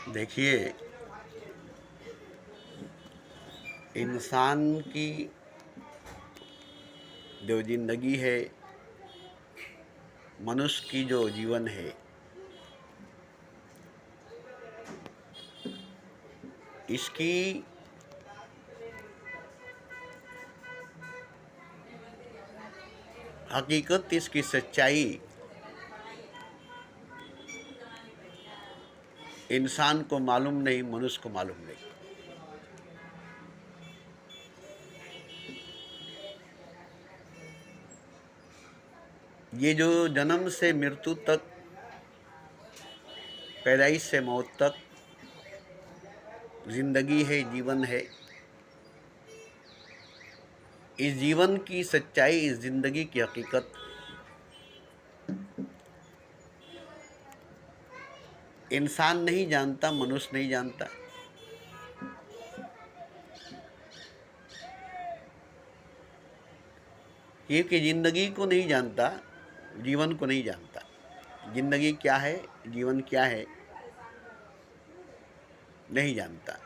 देखिए, इंसान की जो ज़िंदगी है, मनुष्य की जो जीवन है, इसकी हकीकत, इसकी सच्चाई इंसान को मालूम नहीं, मनुष्य को मालूम नहीं। ये जो जन्म से मृत्यु तक, पैदाइश से मौत तक जिंदगी है, जीवन है, इस जीवन की सच्चाई, इस जिंदगी की हकीकत इंसान नहीं जानता, मनुष्य नहीं जानता। ये कि जिंदगी को नहीं जानता, जीवन को नहीं जानता। जिंदगी क्या है, जीवन क्या है, नहीं जानता।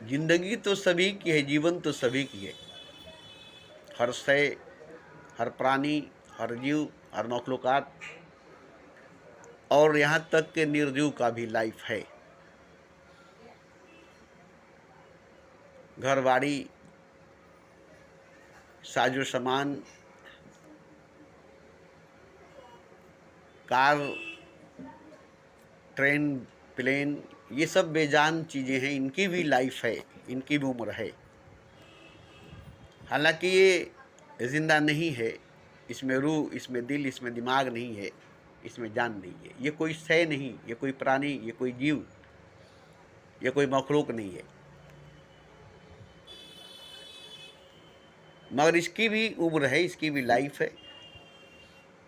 जिंदगी तो सभी की है, जीवन तो सभी की है। हर शय, हर प्राणी, हर जीव, हर मखलूकात, और यहाँ तक के निर्जीव का भी लाइफ है। घर बाड़ी, साजो सामान, कार, ट्रेन, प्लेन, ये सब बेजान चीज़ें हैं। इनकी भी लाइफ है, इनकी भी उम्र है। हालांकि ये जिंदा नहीं है, इसमें रूह, इसमें दिल, इसमें दिमाग नहीं है, इसमें जान नहीं है। ये कोई शय नहीं, ये कोई प्राणी, ये कोई जीव, ये कोई मखलूक नहीं है। मगर इसकी भी उम्र है, इसकी भी लाइफ है।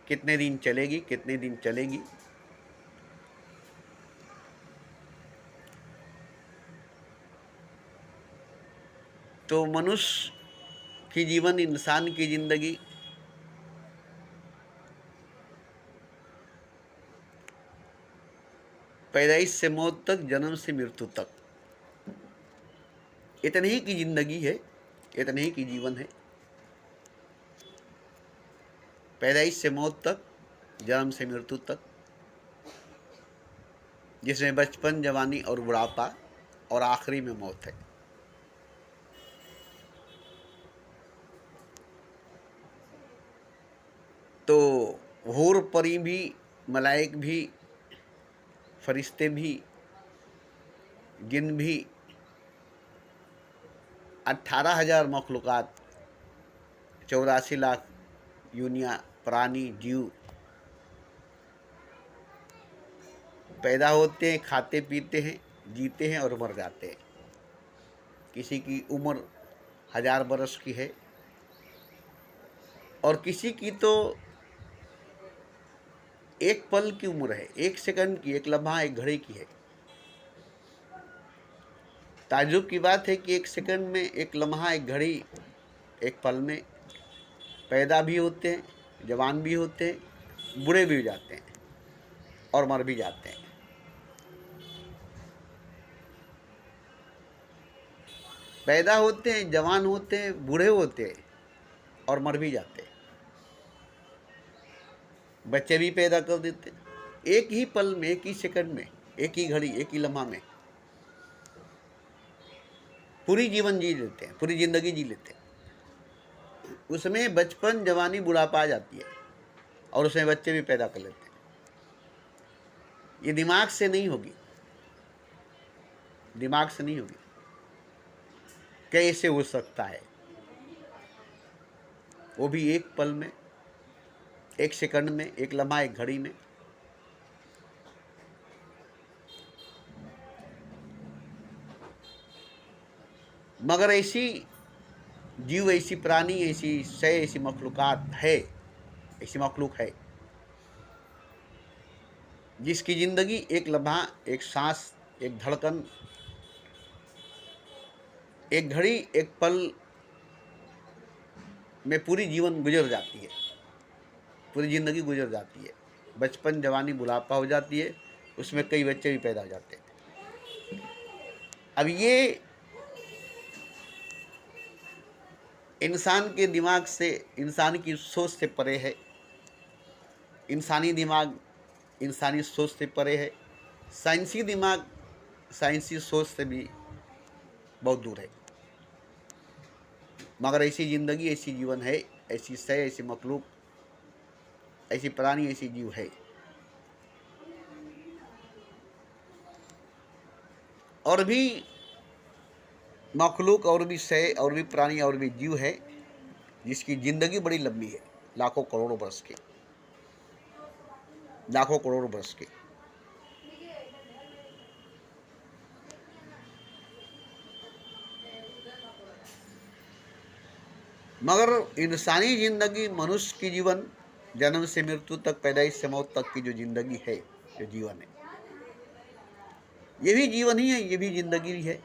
कितने दिन चलेगी, कितने दिन चलेगी, तो मनुष्य की जीवन, इंसान की जिंदगी पैदाइश से मौत तक, जन्म से मृत्यु तक, इतनी ही की जिंदगी है, इतनी ही की जीवन है। पैदाइश से मौत तक, जन्म से मृत्यु तक, जिसमें बचपन, जवानी और बुढ़ापा, और आखिरी में मौत है। तो हूर परी भी, मलाइक भी, फरिश्ते भी, जिन भी, 18,000 मखलूक़ात, 84 लाख यूनिया, प्राणी, जीव पैदा होते हैं, खाते पीते हैं, जीते हैं और मर जाते हैं। किसी की उम्र 1000 बरस की है, और किसी की तो एक पल की उम्र है, एक सेकंड की, एक लम्हा, एक घड़ी की है। ताज्जुब की बात है कि एक सेकंड में, एक लम्हा, एक घड़ी, एक पल में पैदा भी होते हैं, जवान भी होते हैं, बूढ़े भी हो जाते हैं और मर भी जाते हैं। पैदा होते हैं, जवान होते हैं, बूढ़े होते हैं और मर भी जाते हैं। बच्चे भी पैदा कर देते हैं, एक ही पल में, एक ही सेकंड में, एक ही घड़ी, एक ही लम्हा में पूरी जीवन जी लेते हैं, पूरी जिंदगी जी लेते हैं। उसमें बचपन, जवानी, बुढ़ापा आ जाती है, और उसमें बच्चे भी पैदा कर लेते हैं। ये दिमाग से नहीं होगी, दिमाग से नहीं होगी। कैसे हो सकता है? वो भी एक पल में, एक सेकंड में, एक लम्हा, एक घड़ी में। मगर ऐसी जीव, ऐसी प्राणी, ऐसी शय, ऐसी मखलूकात है, ऐसी मखलूक है जिसकी जिंदगी एक लम्हा, एक सांस, एक धड़कन, एक घड़ी, एक पल में पूरी जीवन गुजर जाती है। पूरी ज़िंदगी गुजर जाती है, बचपन जवानी बुढ़ापा हो जाती है, उसमें कई बच्चे भी पैदा हो जाते हैं। अब ये इंसान के दिमाग से, इंसान की सोच से परे है। इंसानी दिमाग इंसानी सोच से परे है। साइंसी दिमाग साइंसी सोच से भी बहुत दूर है। मगर ऐसी ज़िंदगी, ऐसी जीवन है, ऐसी शय, ऐसी मखलूक, ऐसी प्राणी, ऐसी जीव है। और भी मखलूक, और भी शय, और भी प्राणी, और भी जीव है जिसकी ज़िंदगी बड़ी लंबी है, लाखों करोड़ों वर्ष की, लाखों करोड़ों वर्ष की। मगर इंसानी ज़िंदगी, मनुष्य की जीवन, जन्म से मृत्यु तक, पैदाइश से मौत तक की जो ज़िंदगी है, जो जीवन है, ये भी जीवन ही है, ये भी ज़िंदगी ही है,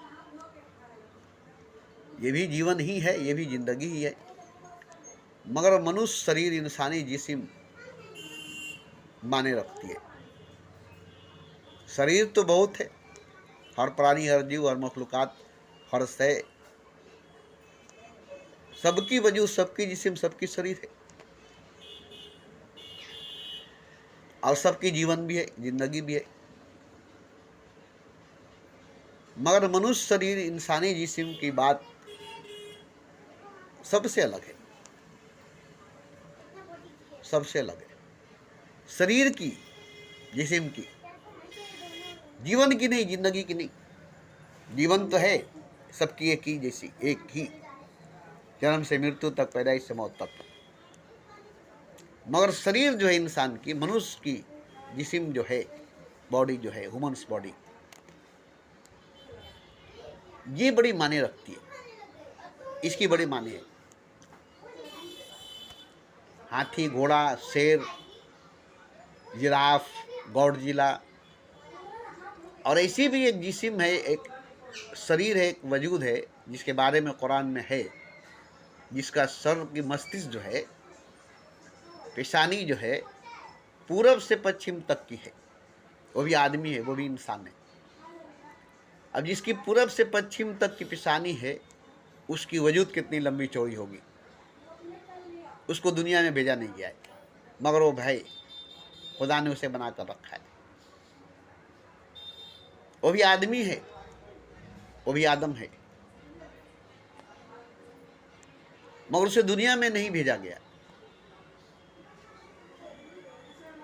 ये भी जीवन ही है, ये भी ज़िंदगी ही है। मगर मनुष्य शरीर, इंसानी जिस्म माने रखती है। शरीर तो बहुत है, हर प्राणी, हर जीव, हर मखलूकात, हर शय, सबकी वजूद, सबकी जिस्म, सबकी शरीर है, और सबकी जीवन भी है, जिंदगी भी है। मगर मनुष्य शरीर, इंसानी जिस्म की बात सबसे अलग है, सबसे अलग है। शरीर की, जिस्म की, जीवन की नहीं, जिंदगी की नहीं। जीवन तो है सबकी एक ही जैसी, एक ही, जन्म से मृत्यु तक, पैदाइश से मौत तक। मगर शरीर जो है इंसान की, मनुष्य की जिस्म जो है, बॉडी जो है, ह्यूमन्स बॉडी, ये बड़ी माने रखती है, इसकी बड़ी माने है। हाथी, घोड़ा, शेर, जिराफ, गौडजिला, और ऐसी भी एक जिस्म है, एक शरीर है, एक वजूद है, जिसके बारे में कुरान में है, जिसका सर की मस्तिष्क जो है, पेशानी जो है, पूरब से पश्चिम तक की है। वो भी आदमी है, वो भी इंसान है। अब जिसकी पूरब से पश्चिम तक की पेशानी है, उसकी वजूद कितनी लंबी चौड़ी होगी। उसको दुनिया में भेजा नहीं गया है, मगर वो भाई खुदा ने उसे बना कर रखा है। वो भी आदमी है, वो भी आदम है, मगर उसे दुनिया में नहीं भेजा गया।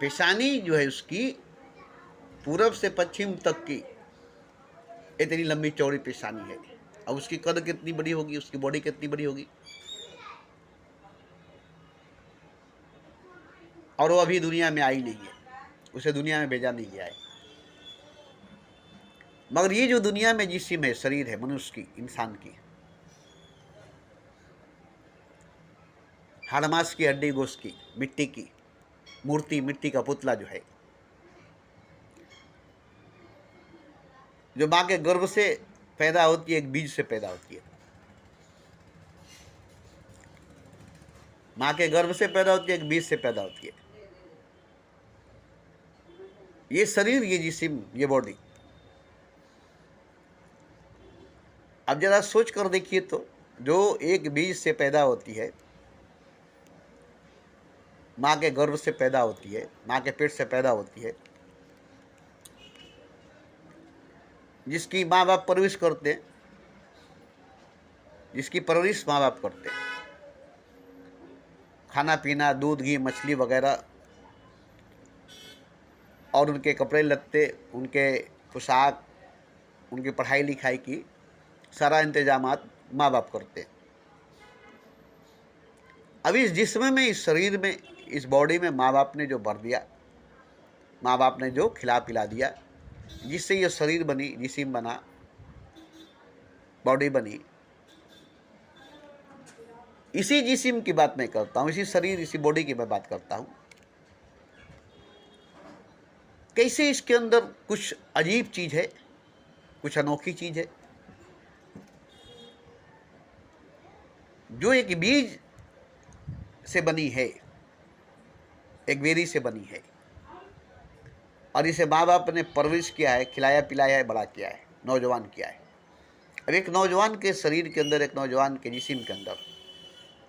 पेशानी जो है उसकी, पूरब से पश्चिम तक की इतनी लंबी चौड़ी पेशानी है। अब उसकी कद कितनी बड़ी होगी, उसकी बॉडी कितनी बड़ी होगी। और वो अभी दुनिया में आई नहीं है, उसे दुनिया में भेजा नहीं गया है। मगर ये जो दुनिया में जिस्म है, शरीर है मनुष्य की, इंसान की, हाड़ मांस की, हड्डी गोश्त की, मिट्टी की मूर्ति, मिट्टी का पुतला जो है, जो माँ के गर्भ से पैदा होती है, एक बीज से पैदा होती है। माँ के गर्भ से पैदा होती है, एक बीज से पैदा होती है। ये शरीर, ये जिस्म, ये बॉडी। अब जरा सोच कर देखिए तो, जो एक बीज से पैदा होती है, माँ के गर्भ से पैदा होती है, माँ के पेट से पैदा होती है, जिसकी माँ बाप परवरिश करते हैं, जिसकी परवरिश माँ बाप करते हैं, खाना पीना, दूध, घी, मछली वगैरह, और उनके कपड़े लत्ते, उनके पोशाक, उनकी पढ़ाई लिखाई की सारा इंतजामात माँ बाप करते हैं। अब इस जिस्म में, इस शरीर में, इस बॉडी में माँ बाप ने जो भर दिया, माँ बाप ने जो खिला पिला दिया, जिससे ये शरीर बनी, जिस्म बना, बॉडी बनी, इसी जिस्म की बात मैं करता हूँ, इसी शरीर, इसी बॉडी की मैं बात करता हूँ। कैसे इसके अंदर कुछ अजीब चीज़ है, कुछ अनोखी चीज़ है, जो एक बीज से बनी है, एक बेरी से बनी है और इसे माँ बाप ने परवरिश किया है, खिलाया पिलाया है, बड़ा किया है, नौजवान किया है। अब एक नौजवान के शरीर के अंदर, एक नौजवान के जिस्म के अंदर,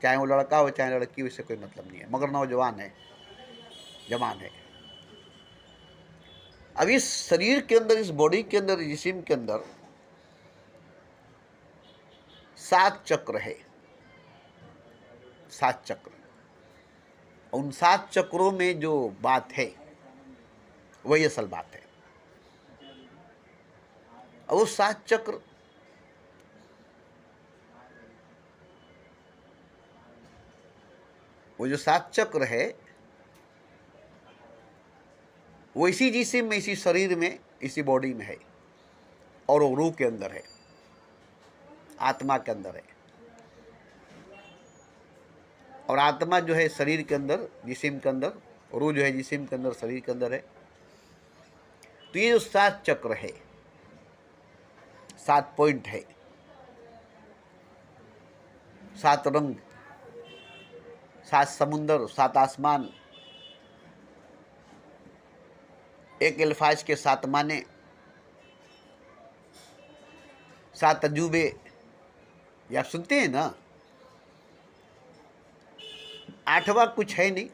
चाहे वो लड़का हो चाहे लड़की हो, इससे कोई मतलब नहीं है, मगर नौजवान है, जवान है। अब इस शरीर के अंदर, इस बॉडी के अंदर, जिस्म के अंदर 7 चक्र है, 7 चक्र। उन 7 चक्रों में जो बात है वही असल बात है। और वो 7 चक्र वो जो 7 चक्र है वो इसी जिस्म में, इसी शरीर में, इसी बॉडी में है और वो रूह के अंदर है, आत्मा के अंदर है। और आत्मा जो है शरीर के अंदर, जिस्म के अंदर, रूह जो है जिस्म के अंदर, शरीर के अंदर है। तो ये जो 7 चक्र है, 7 पॉइंट है, 7 रंग, 7 समुंदर, 7 आसमान, एक अल्फाज के 7 माने, 7 अजूबे, ये आप सुनते हैं ना। 8वां कुछ है नहीं,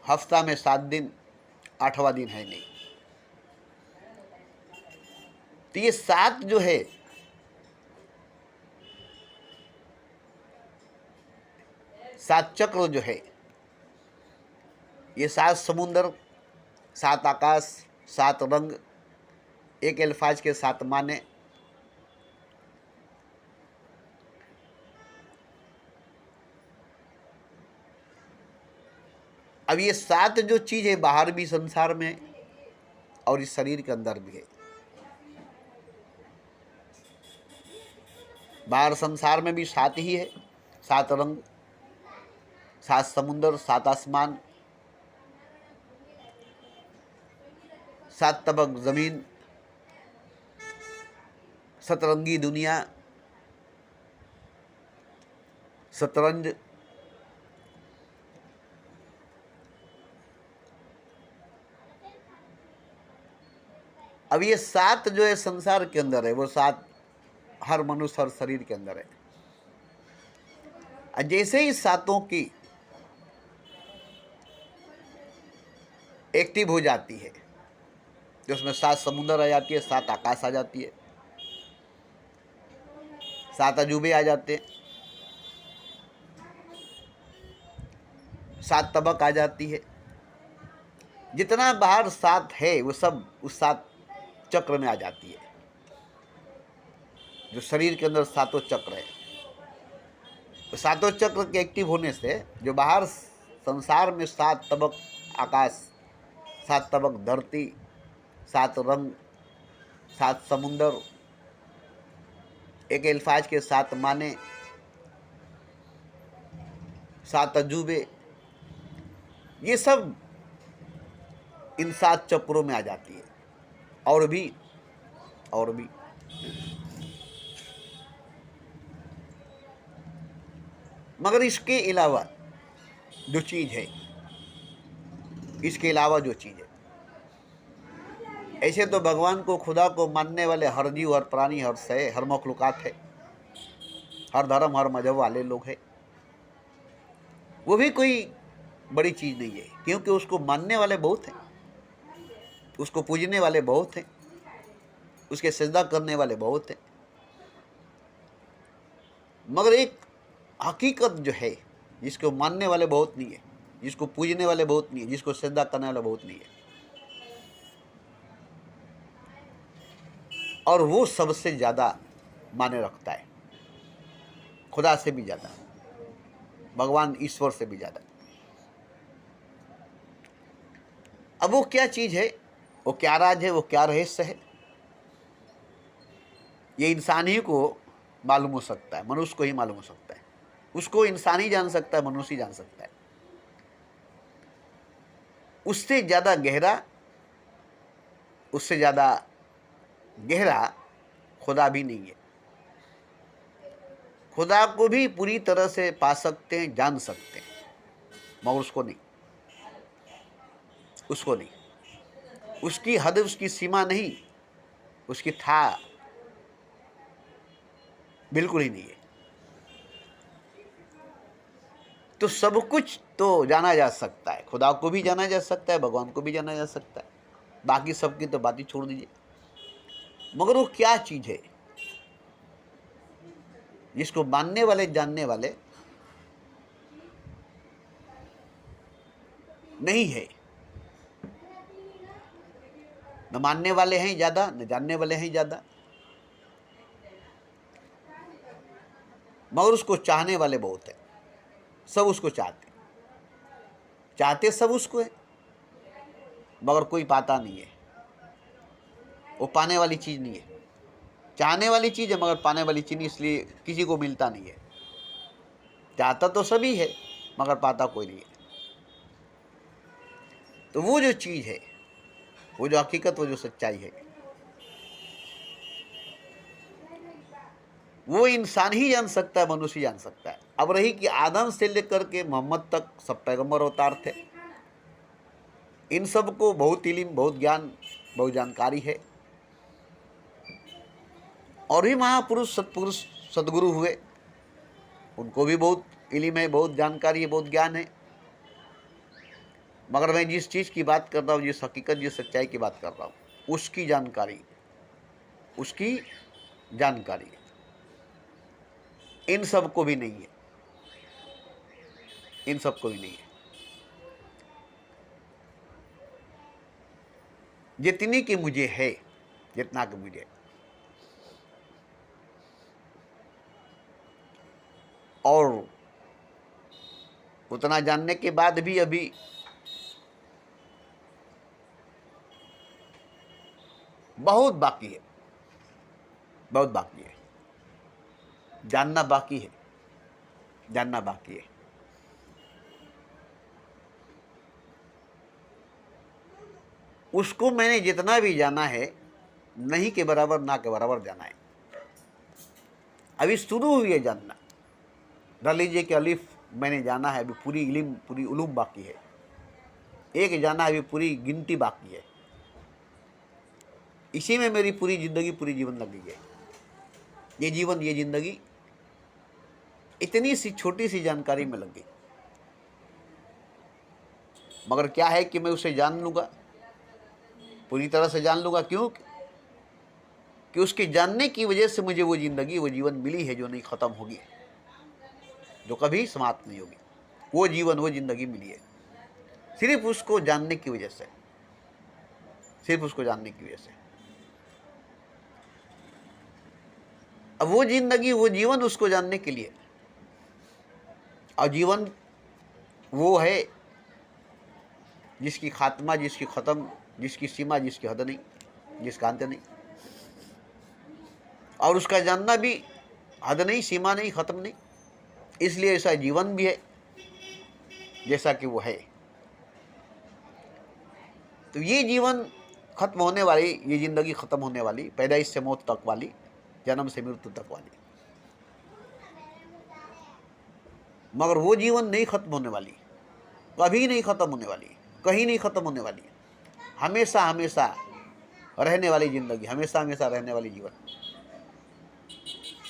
हफ्ता में 7 दिन, 8वां दिन है नहीं। तो ये 7 जो है, सात चक्र जो है, ये 7 समुंदर, 7 आकाश, 7 रंग, एक अल्फाज के 7 माने, अब ये 7 जो चीज है बाहर भी संसार में है और इस शरीर के अंदर भी है। बाहर संसार में भी 7 ही है, 7 रंग, 7 समुंदर, 7 आसमान, 7 तबक जमीन, सतरंगी दुनिया, शतरंज, अब ये 7 जो है संसार के अंदर है, वो 7 हर मनुष्य, हर शरीर के अंदर है। जैसे ही 7 की एक्टिव हो जाती है, जो उसमें 7 समुंदर आ जाती है, 7 आकाश आ जाती है, 7 अजूबे आ जाते हैं, 7 तबक आ जाती है। जितना बाहर 7 है वो सब उस 7 चक्र में आ जाती है। जो शरीर के अंदर 7 चक्र है, तो 7 चक्र के एक्टिव होने से जो बाहर संसार में 7 तबक आकाश, 7 तबक धरती, 7 रंग, 7 समुंदर, एक अल्फाज के 7 माने, 7 अजूबे, ये सब इन 7 चक्रों में आ जाती है। और भी मगर इसके अलावा जो चीज़ है, इसके अलावा जो चीज़ है, ऐसे तो भगवान को, खुदा को मानने वाले हर जीव, हर प्राणी, हर शय, हर मखलूकात है, हर धर्म, हर मजहब वाले लोग हैं। वो भी कोई बड़ी चीज़ नहीं है, क्योंकि उसको मानने वाले बहुत हैं, उसको पूजने वाले बहुत हैं, उसके सजदा करने वाले बहुत हैं। मगर एक हकीकत जो है, जिसको मानने वाले बहुत नहीं है, जिसको पूजने वाले बहुत नहीं है, जिसको सजदा करने वाले बहुत नहीं है, और वो सबसे ज़्यादा माने रखता है, खुदा से भी ज़्यादा, भगवान ईश्वर से भी ज़्यादा। अब वो क्या चीज़ है, वो क्या राज है, वो क्या रहस्य है, ये इंसान ही को मालूम हो सकता है, मनुष्य को ही मालूम हो सकता है। उसको इंसान ही जान सकता है, मनुष्य ही जान सकता है। उससे ज़्यादा गहरा, उससे ज़्यादा गहरा खुदा भी नहीं है। खुदा को भी पूरी तरह से पा सकते हैं, जान सकते हैं, मगर उसको नहीं। उसको नहीं, उसकी हद, उसकी सीमा नहीं, उसकी था बिल्कुल ही नहीं है। तो सब कुछ तो जाना जा सकता है, खुदा को भी जाना जा सकता है, भगवान को भी जाना जा सकता है, बाकी सबकी तो बात ही छोड़ दीजिए। मगर वो क्या चीज है जिसको मानने वाले, जानने वाले नहीं है? न मानने वाले हैं ज्यादा, न जानने वाले हैं ज्यादा, मगर उसको चाहने वाले बहुत है। सब उसको चाहते सब उसको है, मगर कोई पाता नहीं है। वो पाने वाली चीज नहीं है, चाहने वाली चीज है मगर पाने वाली चीज नहीं, इसलिए किसी को मिलता नहीं है। चाहता तो सभी है मगर पाता कोई नहीं है। तो वो जो चीज है, वो जो हकीकत, वो जो सच्चाई है, वो इंसान ही जान सकता है, मनुष्य जान सकता है। अब रही कि आदम से लेकर के मोहम्मद तक सब पैगंबर अवतार थे, इन सब को बहुत इल्म, बहुत ज्ञान, बहुत जानकारी है। और भी महापुरुष, सत्पुरुष, सदगुरु हुए, उनको भी बहुत इल्म है, बहुत जानकारी है, बहुत ज्ञान है। मगर मैं जिस चीज़ की बात कर रहा हूँ, जिस हकीकत, जिस सच्चाई की बात कर रहा हूँ, उसकी जानकारी, उसकी जानकारी इन सब को भी नहीं है, इन सब को भी नहीं है। जितनी कि मुझे है, जितना कि मुझे, और उतना जानने के बाद भी अभी बहुत बाकी है, बहुत बाकी है, जानना बाकी है, जानना बाकी है। उसको मैंने जितना भी जाना है, नहीं के बराबर, ना के बराबर जाना है। अभी शुरू हुई है जानना। मान लीजिए कि अलिफ मैंने जाना है, अभी पूरी इल्म, पूरी उलूम बाकी है। एक जाना है, अभी पूरी गिनती बाकी है। इसी में मेरी पूरी जिंदगी, पूरी जीवन लग गई है। ये जीवन, ये जिंदगी इतनी सी छोटी सी जानकारी में लग गई। मगर क्या है कि मैं उसे जान लूँगा, पूरी तरह से जान लूँगा। क्यों? कि उसके जानने की वजह से मुझे वो जिंदगी, वो जीवन मिली है जो नहीं ख़त्म होगी, जो कभी समाप्त नहीं होगी। वो जीवन, वो जिंदगी मिली है सिर्फ उसको जानने की वजह से, सिर्फ उसको जानने की वजह से। अब वो जिंदगी, वो जीवन उसको जानने के लिए, और जीवन वो है जिसकी खात्मा, जिसकी ख़त्म, जिसकी सीमा, जिसकी हद नहीं, जिसका अंत नहीं। और उसका जानना भी हद नहीं, सीमा नहीं, ख़त्म नहीं। इसलिए ऐसा जीवन भी है जैसा कि वो है। तो ये जीवन खत्म होने वाली, ये ज़िंदगी ख़त्म होने वाली, पैदाइश से मौत तक वाली, जन्म से मृत्यु तक वाली, मगर वो जीवन नहीं ख़त्म होने वाली, कभी नहीं ख़त्म होने वाली, कहीं नहीं ख़त्म होने वाली। हमेशा हमेशा रहने वाली ज़िंदगी, हमेशा हमेशा रहने वाली जीवन।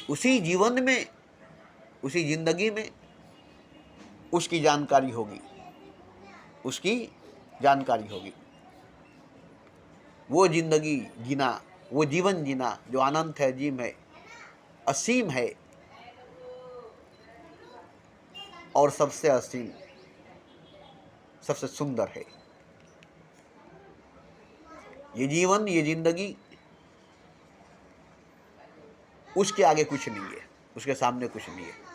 उसी जीवन में, उसी ज़िंदगी में उसकी जानकारी होगी, उसकी जानकारी होगी। वो ज़िंदगी जीना, वो जीवन जीना जो अनंत है, अजीम है, असीम है, और सबसे असीम, सबसे सुंदर है। ये जीवन, ये ज़िंदगी, उसके आगे कुछ नहीं है, उसके सामने कुछ नहीं है।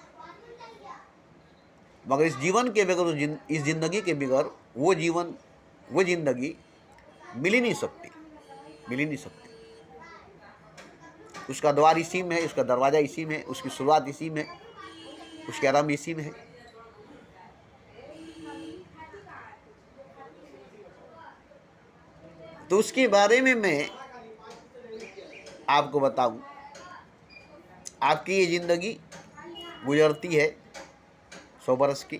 मगर इस जीवन के बगैर, इस ज़िंदगी के बगैर वो जीवन, वो ज़िंदगी मिल ही नहीं सकती, मिल ही नहीं सकती। उसका द्वार इसी में है, उसका दरवाज़ा इसी में है, उसकी शुरुआत इसी में, उसके आरंभ इसी में है। तो उसके बारे में मैं आपको बताऊं। आपकी ये ज़िंदगी गुजरती है 100 बरस की,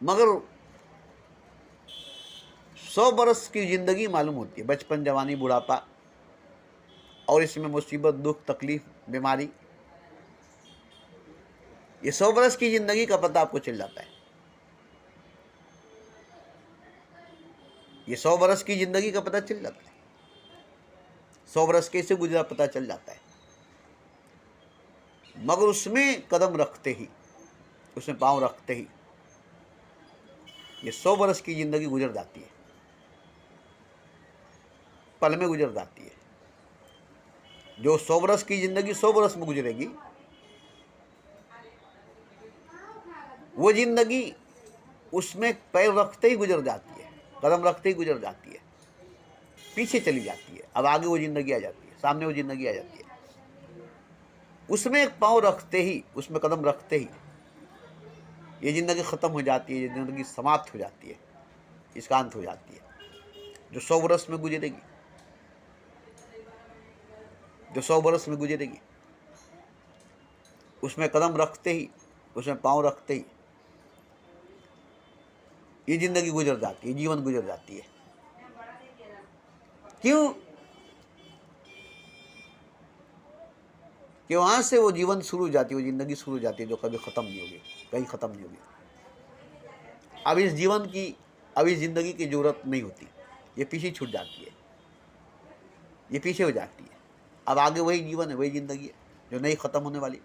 मगर 100 बरस की ज़िंदगी मालूम होती है, बचपन, जवानी, बुढ़ापा, और इसमें मुसीबत, दुख, तकलीफ, बीमारी, ये 100 बरस की ज़िंदगी का पता आपको चल जाता है। ये 100 बरस की ज़िंदगी का पता चल जाता है, 100 बरस कैसे गुजरा पता चल जाता है। मगर उसमें कदम रखते ही, उसमें पाँव रखते ही ये 100 बरस की ज़िंदगी गुजर जाती है, पल में गुजर जाती है। जो 100 बरस की ज़िंदगी 100 बरस में गुजरेगी, वो ज़िंदगी उसमें पैर रखते ही गुजर जाती है, कदम रखते ही गुजर जाती है, पीछे चली जाती है। अब आगे वो ज़िंदगी आ जाती है, सामने वो ज़िंदगी आ जाती है। उसमें एक पाँव रखते ही, उसमें कदम रखते ही ये ज़िंदगी ख़त्म हो जाती है, ये ज़िंदगी समाप्त हो जाती है, इसका अंत हो जाती है। जो 100 बरस में गुजरेगी, जो 100 बरस में गुजरेगी, उसमें कदम रखते ही, उसमें पाँव रखते ही ये ज़िंदगी गुजर जाती है, जीवन गुजर जाती है। क्यों? कि वहाँ से वो जीवन शुरू हो जाती है, वो ज़िंदगी शुरू हो जाती है जो कभी ख़त्म नहीं होगी, कहीं ख़त्म नहीं होगी। अब इस जीवन की, अब इस ज़िंदगी की ज़रूरत नहीं होती, ये पीछे छूट जाती है, ये पीछे हो जाती है। अब आगे वही जीवन है, वही ज़िंदगी है जो नहीं ख़त्म होने वाली,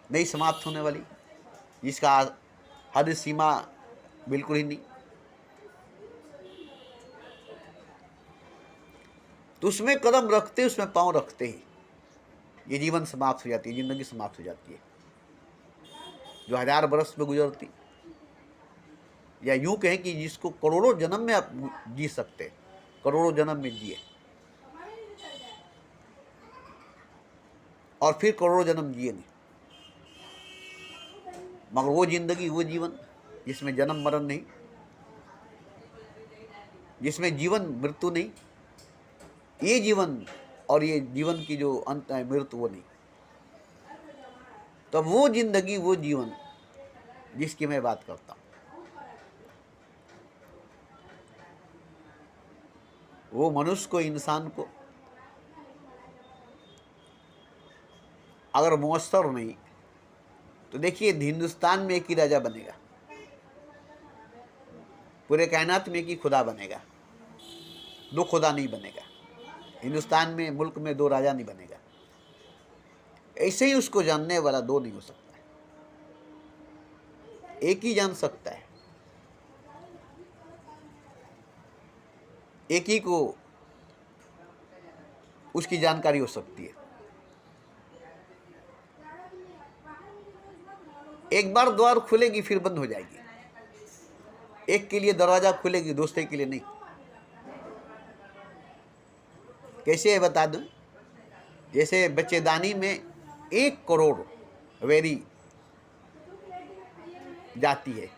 नहीं समाप्त होने वाली, जिसका हद सीमा बिल्कुल ही नहीं। तो उसमें कदम रखते, उसमें पाँव रखते ही ये जीवन समाप्त हो जाती है, ज़िंदगी समाप्त हो जाती है। जो 1000 बरस में गुजरती, या यूँ कहें कि जिसको करोड़ों जन्म में आप जी सकते, करोड़ों जन्म में जिए और फिर करोड़ों जन्म जिए नहीं, मगर वो ज़िंदगी, वो जीवन जिसमें जन्म मरण नहीं, जिसमें जीवन मृत्यु नहीं, ये जीवन और ये जीवन की जो अंत है मृत्यु, वो नहीं। तो वो ज़िंदगी, वो जीवन जिसकी मैं बात करता हूँ, वो मनुष्य को, इंसान को अगर मुयस्सर नहीं, तो देखिए हिंदुस्तान में एक ही राजा बनेगा, पूरे कायनात में एक ही खुदा बनेगा, दो खुदा नहीं बनेगा। हिंदुस्तान में, मुल्क में 2 राजा नहीं बनेगा। ऐसे ही उसको जानने वाला 2 नहीं हो सकता है, एक ही जान सकता है, एक ही को उसकी जानकारी हो सकती है। एक बार द्वार खुलेगी फिर बंद हो जाएगी, एक के लिए दरवाजा खुलेगी, दूसरे के लिए नहीं। कैसे है बता दूं? जैसे बच्चेदानी में 1 करोड़ वेरी जाती है,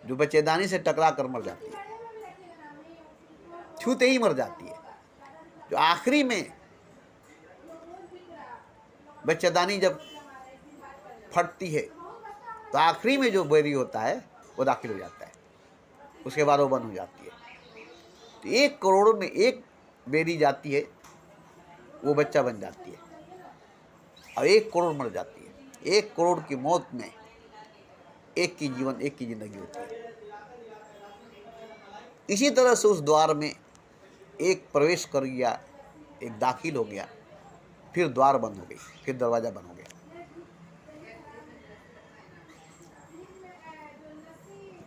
जो बच्चेदानी से टकरा कर मर जाती है, छूते ही मर जाती है। जो आखिरी में बच्चेदानी जब फटती है, तो आखिरी में जो बेरी होता है वो दाखिल हो जाता है, उसके बाद वो बंद हो जाती है। तो 1 करोड़ में 1 बेरी जाती है, वो बच्चा बन जाती है, और 1 करोड़ मर जाती है। 1 करोड़ की मौत में एक की जीवन, एक की जिंदगी होती है। इसी तरह से उस द्वार में एक प्रवेश कर गया, एक दाखिल हो गया, फिर द्वार बंद हो गई, फिर दरवाज़ा बंद हो गया।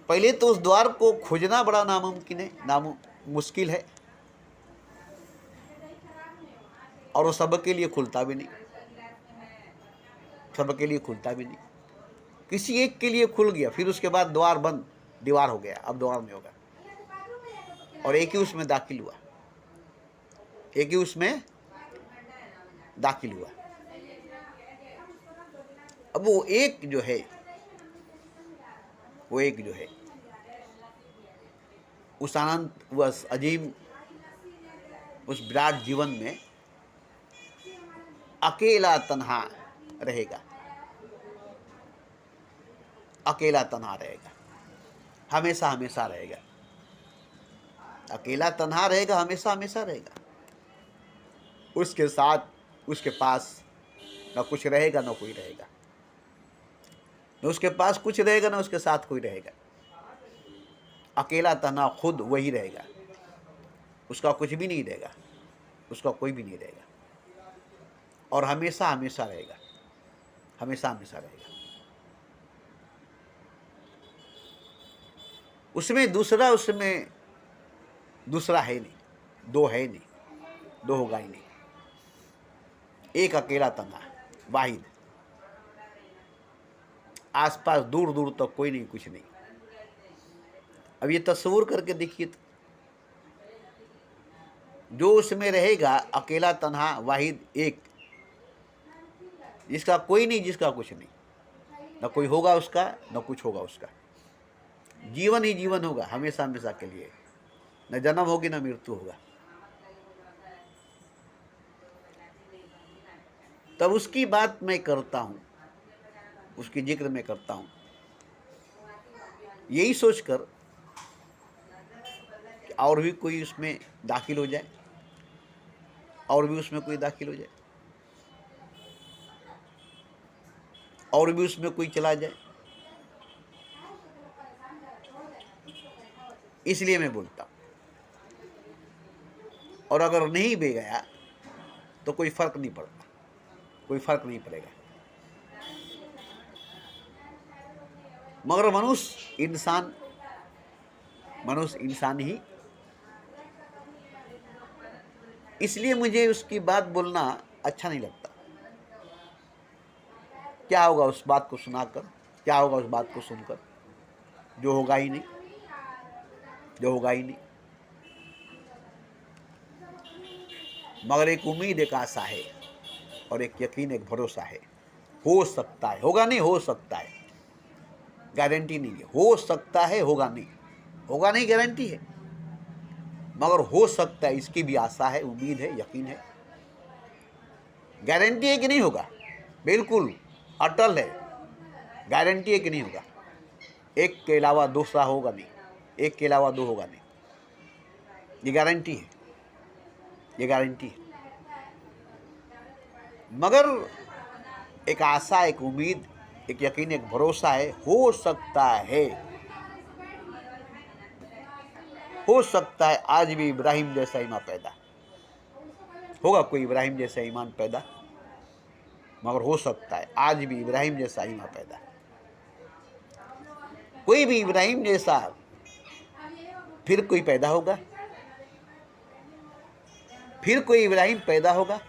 पहले तो उस द्वार को खोजना बड़ा नामुमकिन है, मुश्किल है, और वो सबके लिए खुलता भी नहीं, सबके लिए खुलता भी नहीं। किसी एक के लिए खुल गया, फिर उसके बाद द्वार बंद, दीवार हो गया, अब द्वार नहीं होगा, और एक ही उसमें दाखिल हुआ, एक ही उसमें दाखिल हुआ। अब वो एक जो है, वो एक जो है, उस अनंत, उस अजीम, उस विराट जीवन में अकेला तन्हा रहेगा, अकेला तन्हा रहेगा। हमेशा हमेशा रहेगा। अकेला तन्हा रहेगा, हमेशा हमेशा रहेगा। उसके साथ उसके पास न कुछ रहेगा न कोई रहेगा, न उसके पास कुछ रहेगा न उसके साथ कोई रहेगा। अकेला तन्हा खुद वही रहेगा, उसका कुछ भी नहीं रहेगा, उसका कोई भी नहीं रहेगा, और हमेशा हमेशा रहेगा, हमेशा हमेशा रहेगा। उसमें दूसरा है नहीं, दो है नहीं, दो होगा ही नहीं। एक अकेला तन्हा वाहिद, आसपास दूर दूर तक कोई नहीं, कुछ नहीं। अब ये तस्वूर करके देखिए तो, जो उसमें रहेगा अकेला तन्हा वाहिद एक, जिसका कोई नहीं, जिसका कुछ नहीं, न कोई होगा उसका न कुछ होगा उसका, जीवन ही जीवन होगा हमेशा हमेशा के लिए, न जन्म होगी न मृत्यु होगा। तब उसकी बात मैं करता हूँ, उसकी जिक्र मैं करता हूँ, यही सोचकर कि और भी कोई उसमें दाखिल हो जाए, और भी उसमें कोई दाखिल हो जाए, और भी उसमें कोई चला जाए। इसलिए मैं बोलता हूँ, और अगर नहीं भी गया तो कोई फर्क नहीं पड़ता, कोई फर्क नहीं पड़ेगा। मगर मनुष्य इंसान ही, इसलिए मुझे उसकी बात बोलना अच्छा नहीं लगता। क्या होगा उस बात को सुनाकर, क्या होगा उस बात को सुनकर, जो होगा ही नहीं, जो होगा ही नहीं। मगर एक उम्मीद, एक आशा है, और एक यकीन, एक भरोसा है। हो सकता है, होगा नहीं, हो सकता है, गारंटी नहीं है। हो सकता है, होगा नहीं, होगा नहीं गारंटी है, मगर हो सकता है, इसकी भी आशा है, उम्मीद है, यकीन है। गारंटी है कि नहीं होगा, बिल्कुल अटल है, गारंटी है कि नहीं होगा। एक के अलावा दूसरा होगा नहीं, एक के अलावा दो होगा नहीं, ये गारंटी है, ये गारंटी है। मगर एक आशा, एक उम्मीद, एक यकीन, एक भरोसा है। हो सकता है, हो सकता है आज भी इब्राहिम जैसा ईमान पैदा होगा, कोई इब्राहिम जैसा ईमान पैदा, मगर हो सकता है आज भी इब्राहिम जैसा ईमान पैदा। कोई भी इब्राहिम जैसा फिर कोई पैदा होगा, फिर कोई इब्राहिम पैदा होगा,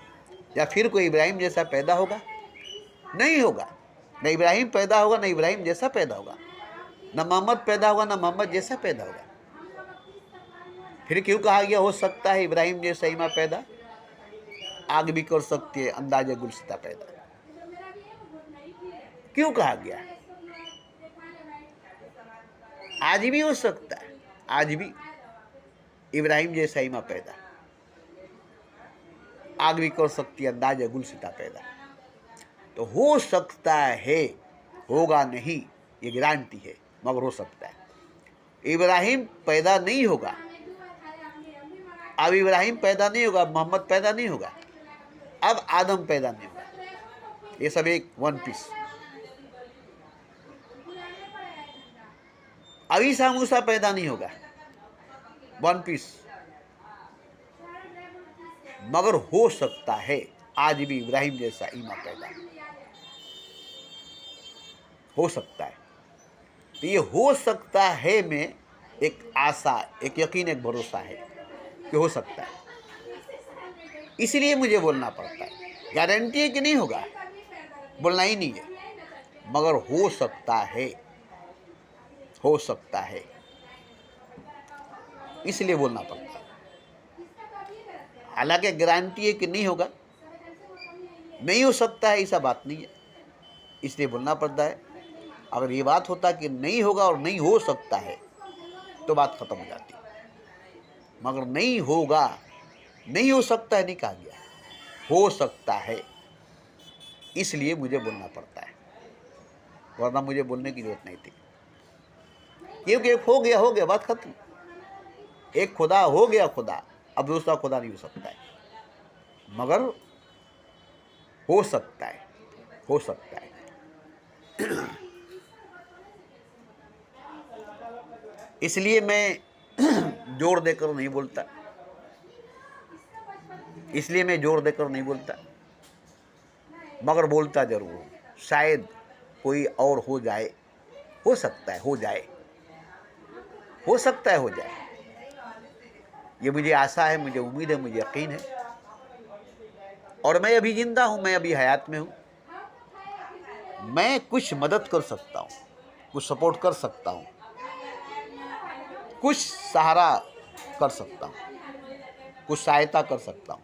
या फिर कोई इब्राहिम जैसा पैदा होगा? नहीं होगा। न इब्राहिम पैदा होगा, न इब्राहिम जैसा पैदा होगा, न मोहम्मद पैदा होगा, न मोहम्मद जैसा पैदा होगा। फिर क्यों कहा गया हो सकता है इब्राहिम जैसा ईमान पैदा? आग भी कर सकती है अंदाजे गुलसिता पैदा, क्यों कहा गया? आज भी हो सकता है, आज भी इब्राहिम जैसा ईमान पैदा, आग भी कर सकती है अंदाजे गुलसिता पैदा। तो हो सकता है, होगा नहीं, ये गारंटी है, मगर हो सकता है। इब्राहिम पैदा नहीं होगा, अब इब्राहिम पैदा नहीं होगा, मोहम्मद पैदा नहीं होगा, अब आदम पैदा नहीं होगा, ये सब एक वन पीस। अब ईसा मूसा पैदा नहीं होगा, वन पीस। मगर हो सकता है आज भी इब्राहिम जैसा ईमान पैदा हो सकता है। तो ये हो सकता है में एक आशा, एक यकीन, एक भरोसा है कि हो सकता है, इसलिए मुझे बोलना पड़ता है। गारंटी है कि नहीं होगा, बोलना ही नहीं है, मगर हो सकता है, हो सकता है, इसलिए बोलना पड़ता है। हालांकि गारंटी है कि नहीं होगा, नहीं हो सकता है, ऐसा बात नहीं है, इसलिए बोलना पड़ता है। अगर ये बात होता कि नहीं होगा और नहीं हो सकता है तो बात खत्म हो जाती, मगर नहीं होगा, नहीं हो सकता है नहीं कहा गया, हो सकता है, इसलिए मुझे बोलना पड़ता है, वरना मुझे बोलने की जरूरत नहीं थी। क्योंकि एक हो गया, बात खत्म। एक खुदा हो गया खुदा, अब दूसरा खुदा नहीं हो सकता है, मगर हो सकता है, हो सकता है। इसलिए मैं जोर देकर नहीं बोलता, इसलिए मैं जोर देकर नहीं बोलता, मगर बोलता जरूर हूँ। शायद कोई और हो जाए, हो सकता है हो जाए, हो सकता है हो जाए, ये मुझे आशा है, मुझे उम्मीद है, मुझे यकीन है। और मैं अभी जिंदा हूँ, मैं अभी हयात में हूँ, मैं कुछ मदद कर सकता हूँ, कुछ सपोर्ट कर सकता हूँ, कुछ सहारा कर सकता हूँ, कुछ सहायता कर सकता हूँ,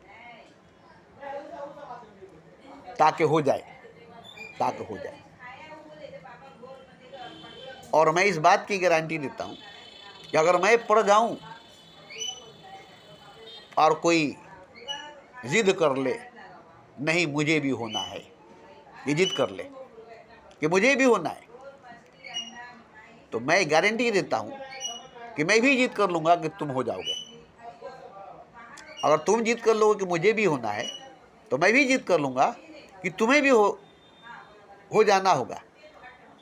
ताकि हो जाए, ताकि हो जाए। और मैं इस बात की गारंटी देता हूँ कि अगर मैं पड़ जाऊं और कोई जिद कर ले, नहीं मुझे भी होना है, ये जिद कर ले कि मुझे भी होना है, तो मैं गारंटी देता हूं कि मैं भी जिद कर लूंगा कि तुम हो जाओगे। अगर तुम जिद कर लोगे कि मुझे भी होना है, तो मैं भी जिद कर लूंगा कि तुम्हें भी हो जाना होगा,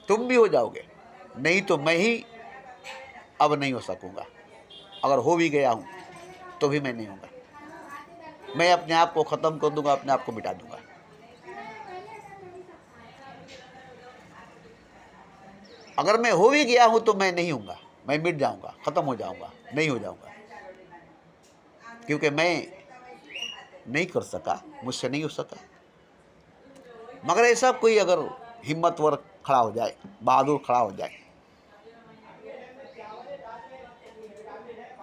तुम भी हो जाओगे। नहीं तो मैं ही अब नहीं हो सकूंगा, अगर हो भी गया हूं तो भी मैं नहीं होगा, मैं अपने आप को ख़त्म कर दूंगा, अपने आप को मिटा दूंगा। अगर मैं हो भी गया हूं तो मैं नहीं हूँगा, मैं मिट जाऊंगा, ख़त्म हो जाऊंगा, नहीं हो जाऊंगा, क्योंकि मैं नहीं कर सका, मुझसे नहीं हो सका। मगर ऐसा कोई अगर हिम्मतवर खड़ा हो जाए, बहादुर खड़ा हो जाए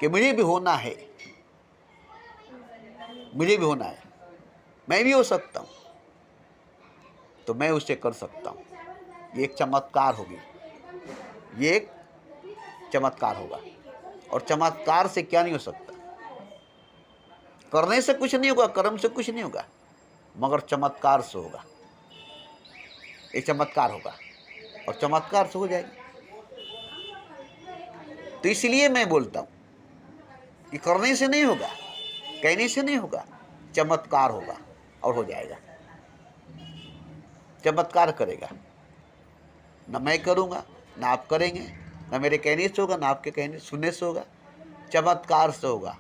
कि मुझे भी होना है, मुझे भी होना है, मैं भी हो सकता हूँ, तो मैं उसे कर सकता हूँ। ये एक चमत्कार होगी, ये एक चमत्कार होगा। और चमत्कार से क्या नहीं हो सकता, करने से कुछ नहीं होगा, कर्म से कुछ नहीं होगा, मगर चमत्कार से होगा, एक चमत्कार होगा, और चमत्कार से हो जाएगा। तो इसलिए मैं बोलता हूँ कि करने से नहीं होगा, कहने से नहीं होगा, चमत्कार होगा और हो जाएगा। चमत्कार करेगा, न मैं करूँगा, ना आप करेंगे, ना मेरे कहने से होगा, ना आपके कहने सुनने से होगा, चमत्कार से होगा।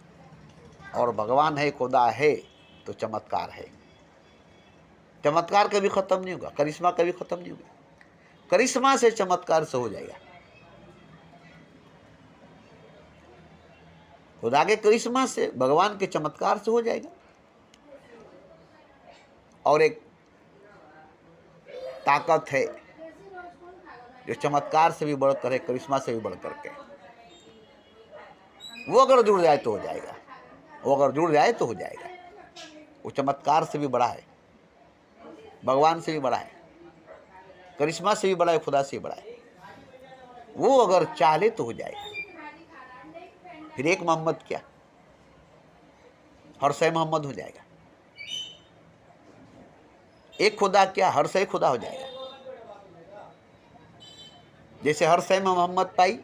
और भगवान है, खुदा है, तो चमत्कार है। चमत्कार कभी ख़त्म नहीं होगा, करिश्मा कभी ख़त्म नहीं होगा, करिश्मा से चमत्कार से हो जाएगा। खुदा के करिश्मा से, भगवान के चमत्कार से हो जाएगा। और एक ताकत है जो चमत्कार से भी बढ़कर है, करिश्मा से भी बढ़कर के, वो अगर जुड़ जाए तो हो जाएगा, वो अगर जुड़ जाए तो हो जाएगा। वो चमत्कार से भी बड़ा है, भगवान से भी बड़ा है, करिश्मा से भी बड़ा है, खुदा से भी बड़ा है। वो अगर चाहे तो हो जाएगा। फिर एक मोहम्मद क्या, हर से मोहम्मद हो जाएगा। एक खुदा क्या, हर से खुदा हो जाएगा। जैसे हर से में मोहम्मद पाई,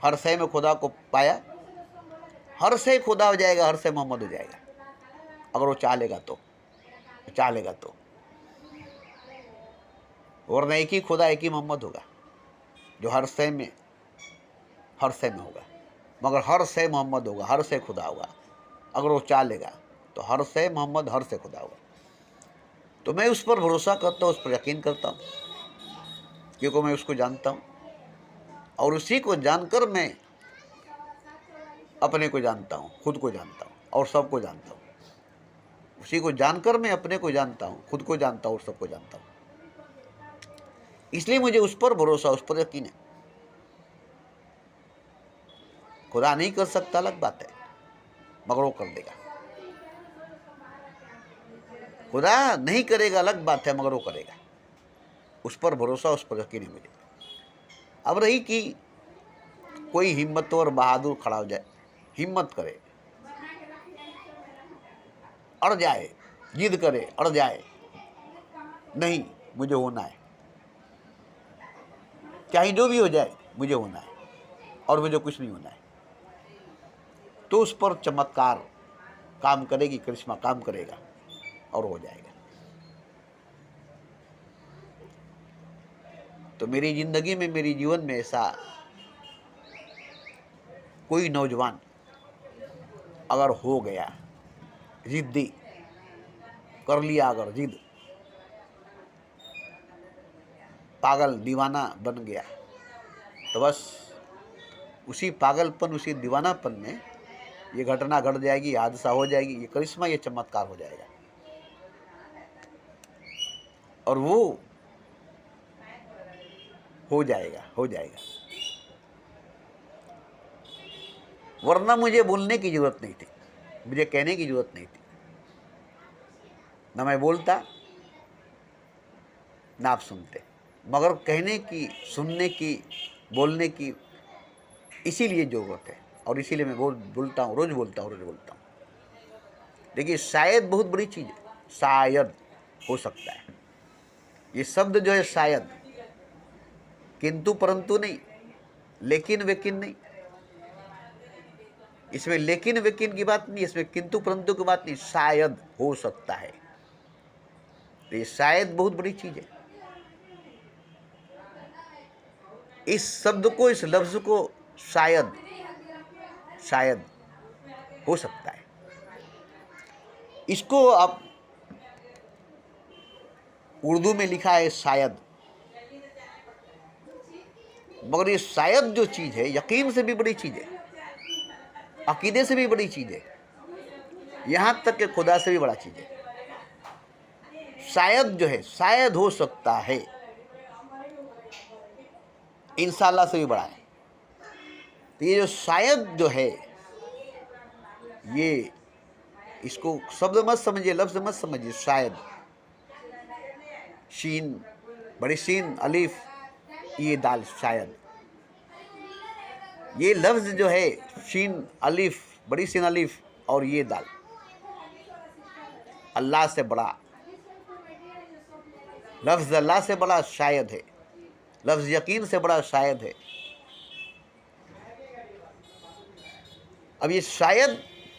हर से में खुदा को पाया, हर से खुदा हो जाएगा, हर से मोहम्मद हो जाएगा, अगर वो चाहेगा तो, चाहेगा तो। वरना एक ही खुदा, एक ही मोहम्मद होगा जो हर से में होगा, मगर हर से मोहम्मद होगा, हर से खुदा होगा। अगर वो चाहेगा तो हर से मोहम्मद, हर से खुदा होगा। तो मैं उस पर भरोसा करता हूँ, उस पर यकीन करता हूँ, क्योंकि मैं उसको जानता हूँ, और उसी को जानकर मैं अपने को जानता हूँ, खुद को जानता हूँ और सबको जानता हूँ। उसी को जानकर मैं अपने को जानता हूँ, खुद को जानता हूँ और सबको जानता हूँ। इसलिए मुझे उस पर भरोसा, उस पर यकीन है। खुदा नहीं कर सकता अलग बात है, मगर वो कर देगा। खुदा नहीं करेगा अलग बात है, मगर वो करेगा। उस पर भरोसा, उस पर यकीन है मुझे। अब रही कि कोई हिम्मतवर बहादुर खड़ा हो जाए, हिम्मत करे, अड़ जाए, जिद करे, अड़ जाए, नहीं मुझे होना है, चाहे जो भी हो जाए मुझे होना है, और मुझे कुछ नहीं होना है, तो उस पर चमत्कार काम करेगी, करिश्मा काम करेगा और हो जाएगा। तो मेरी जिंदगी में, मेरी जीवन में ऐसा कोई नौजवान अगर हो गया, जिद्दी कर लिया, अगर जिद, पागल दीवाना बन गया, तो बस उसी पागलपन, उसी दीवानापन में ये घटना घट जाएगी, हादसा हो जाएगी, ये करिश्मा, ये चमत्कार हो जाएगा। और वो हो जाएगा, हो जाएगा। वरना मुझे बोलने की जरूरत नहीं थी, मुझे कहने की जरूरत नहीं थी। ना मैं बोलता, ना आप सुनते, मगर कहने की, सुनने की, बोलने की इसीलिए जरूरत है। और इसीलिए मैं बोलता हूँ, रोज बोलता हूँ, रोज बोलता हूँ। देखिए, शायद बहुत बड़ी चीज़ है, शायद हो सकता है। ये शब्द जो है शायद, किंतु परंतु नहीं, लेकिन वेकिन नहीं, इसमें लेकिन वेकिन की बात नहीं, इसमें किंतु परंतु की बात नहीं, शायद हो सकता है। तो ये शायद बहुत बड़ी चीज है। इस शब्द को, इस लफ्ज को शायद, शायद हो सकता है, इसको आप उर्दू में लिखा है शायद, मगर ये शायद जो चीज है, यकीन से भी बड़ी चीज है, अकीदे से भी बड़ी चीज है, यहां तक कि खुदा से भी बड़ा चीज है। शायद जो है, शायद हो सकता है, इंशाल्लाह से भी बड़ा है। तो ये जो शायद जो है, ये इसको शब्द मत समझिए, लफ्ज मत समझिए। शायद, शीन, बड़ी शीन, अलीफ, ये दाल, शायद। ये लफ्ज जो है, शीन अलीफ, बड़ी शीन अलीफ और ये दाल, अल्लाह से बड़ा लफ्ज, अल्लाह से बड़ा शायद है, लफ्ज यकीन से बड़ा शायद है। अब ये शायद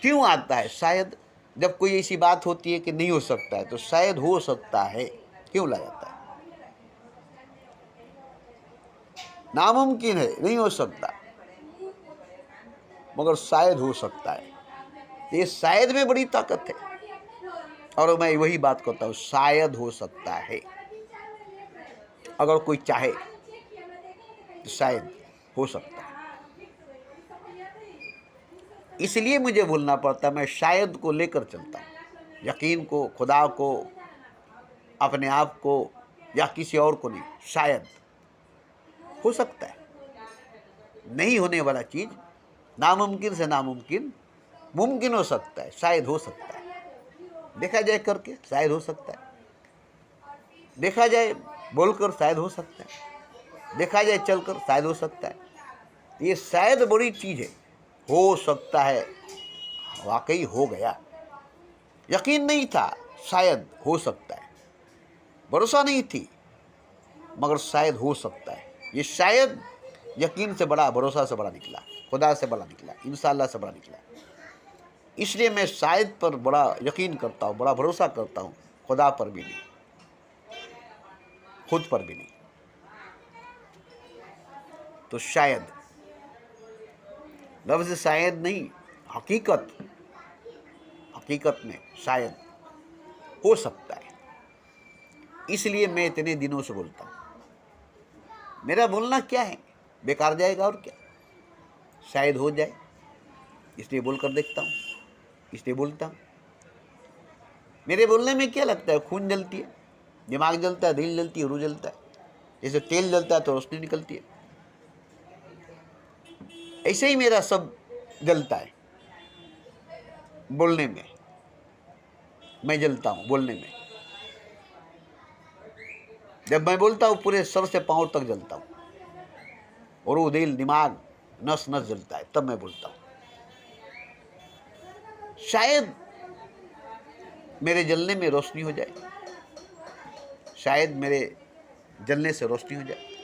क्यों आता है? शायद जब कोई ऐसी बात होती है कि नहीं हो सकता है, तो शायद हो सकता है क्यों ला जाता है? नामुमकिन है, नहीं हो सकता, मगर शायद हो सकता है। ये शायद में बड़ी ताकत है। और मैं वही बात करता हूँ, शायद हो सकता है। अगर कोई चाहे तो शायद हो सकता है। इसलिए मुझे बोलना पड़ता, मैं शायद को लेकर चलता हूँ, यकीन को, खुदा को, अपने आप को, या किसी और को नहीं। शायद हो सकता है, नहीं होने वाला चीज नामुमकिन से नामुमकिन मुमकिन हो सकता है, शायद हो सकता है। देखा जाए करके, शायद हो सकता है। देखा जाए बोलकर, शायद हो सकता है। देखा जाए चलकर, शायद हो सकता है। ये शायद बड़ी चीज है। हो सकता है, वाकई हो गया। यकीन नहीं था, शायद हो सकता है। भरोसा नहीं थी, मगर शायद हो सकता है। ये शायद यकीन से बड़ा, भरोसा से बड़ा निकला, खुदा से बड़ा निकला, इंशाअल्लाह से बड़ा निकला। इसलिए मैं शायद पर बड़ा यकीन करता हूँ, बड़ा भरोसा करता हूँ, खुदा पर भी नहीं, खुद पर भी नहीं। तो शायद, लफ्ज शायद नहीं, हकीकत, हकीकत में शायद हो सकता है। इसलिए मैं इतने दिनों से बोलता हूँ। मेरा बोलना क्या है, बेकार जाएगा और क्या, शायद हो जाए, इसलिए बोलकर देखता हूँ, इसलिए बोलता हूँ। मेरे बोलने में क्या लगता है? खून जलती है, दिमाग जलता है, दिल जलती है, रूह जलता है। जैसे तेल जलता है तो रोशनी निकलती है, ऐसे ही मेरा सब जलता है। बोलने में मैं जलता हूँ, बोलने में जब मैं बोलता हूँ पूरे सर से पांव तक जलता हूँ, और वो दिल, दिमाग, नस नस जलता है, तब मैं बोलता हूँ। शायद मेरे जलने में रोशनी हो जाए, शायद मेरे जलने से रोशनी हो जाए।